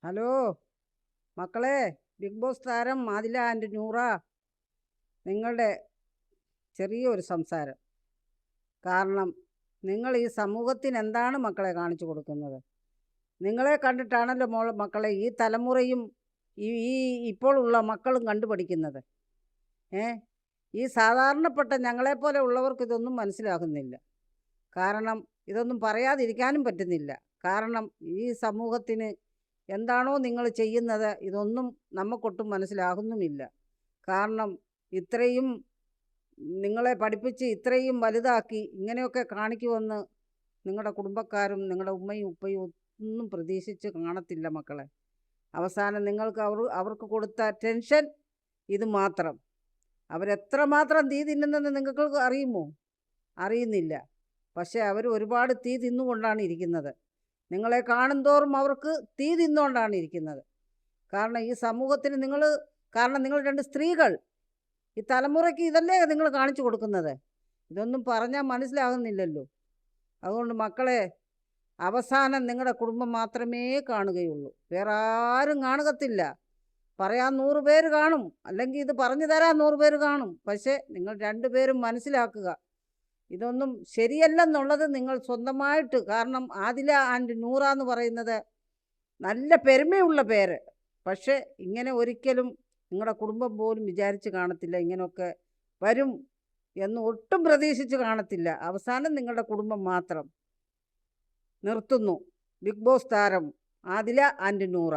Hello മക്കളെ, big boss താരം Adila and Noora, നിങ്ങളുടെ ചെറിയൊരു സംസാരം. കാരണം നിങ്ങൾ ഈ സമൂഹത്തിന് എന്താണ് മക്കളെ കാണിച്ചു കൊടുക്കുന്നത്? നിങ്ങളെ കണ്ടിട്ടാണല്ലോ മക്കളെ ഈ തലമുറയും ഈ ഇപ്പോഴുള്ള മക്കളും കണ്ടുപഠിക്കുന്നത്. ഏ ഈ സാധാരണപ്പെട്ട ഞങ്ങളെപ്പോലെ ഉള്ളവർക്ക് ഇതൊന്നും മനസ്സിലാകുന്നില്ല. കാരണം ഇതൊന്നും പറയാതിരിക്കാനും പറ്റുന്നില്ല. കാരണം ഈ സമൂഹത്തിന് എന്താണോ നിങ്ങൾ ചെയ്യുന്നത് ഇതൊന്നും നമുക്കൊട്ടും മനസ്സിലാകുന്നുമില്ല. കാരണം ഇത്രയും നിങ്ങളെ പഠിപ്പിച്ച് ഇത്രയും വലുതാക്കി ഇങ്ങനെയൊക്കെ കാണിക്കുമെന്ന് നിങ്ങളുടെ കുടുംബക്കാരും നിങ്ങളുടെ ഉമ്മയും ഉപ്പയും ഒന്നും പ്രതീക്ഷിച്ച് കാണത്തില്ല മക്കളെ. അവസാനം നിങ്ങൾക്ക് അവർക്ക് കൊടുത്ത ടെൻഷൻ ഇത് മാത്രം. അവരെത്രമാത്രം തീ തിന്നുന്നെന്ന് നിങ്ങൾക്ക് അറിയുമോ? അറിയുന്നില്ല. പക്ഷേ അവർ ഒരുപാട് തീ തിന്നുകൊണ്ടാണ് ഇരിക്കുന്നത്. നിങ്ങളെ കാണുന്തോറും അവർക്ക് തീ തിന്നുകൊണ്ടാണ് ഇരിക്കുന്നത്. കാരണം ഈ സമൂഹത്തിന് കാരണം നിങ്ങൾ രണ്ട് സ്ത്രീകൾ, ഈ തലമുറയ്ക്ക് ഇതല്ലേ നിങ്ങൾ കാണിച്ചു കൊടുക്കുന്നത്? ഇതൊന്നും പറഞ്ഞാൽ മനസ്സിലാകുന്നില്ലല്ലോ. അതുകൊണ്ട് മക്കളെ, അവസാനം നിങ്ങളുടെ കുടുംബം മാത്രമേ കാണുകയുള്ളൂ, വേറെ ആരും കാണുകത്തില്ല. പറയാൻ 100 പേര് കാണും, അല്ലെങ്കിൽ ഇത് പറഞ്ഞു തരാൻ 100 പേര് കാണും. പക്ഷേ നിങ്ങൾ രണ്ടുപേരും മനസ്സിലാക്കുക, ഇതൊന്നും ശരിയല്ലെന്നുള്ളത് നിങ്ങൾ സ്വന്തമായിട്ട്. കാരണം ആദില ആൻഡ് നൂറ എന്ന് പറയുന്നത് നല്ല പെരുമയുള്ള പേര്. പക്ഷേ ഇങ്ങനെ ഒരിക്കലും നിങ്ങളുടെ കുടുംബം പോലും വിചാരിച്ച് കാണത്തില്ല ഇങ്ങനെയൊക്കെ വരും എന്ന്, ഒട്ടും പ്രതീക്ഷിച്ച് കാണത്തില്ല. അവസാനം നിങ്ങളുടെ കുടുംബം മാത്രം. നിർത്തുന്നു. ബിഗ് ബോസ് താരം ആദില ആൻഡ് നൂറ.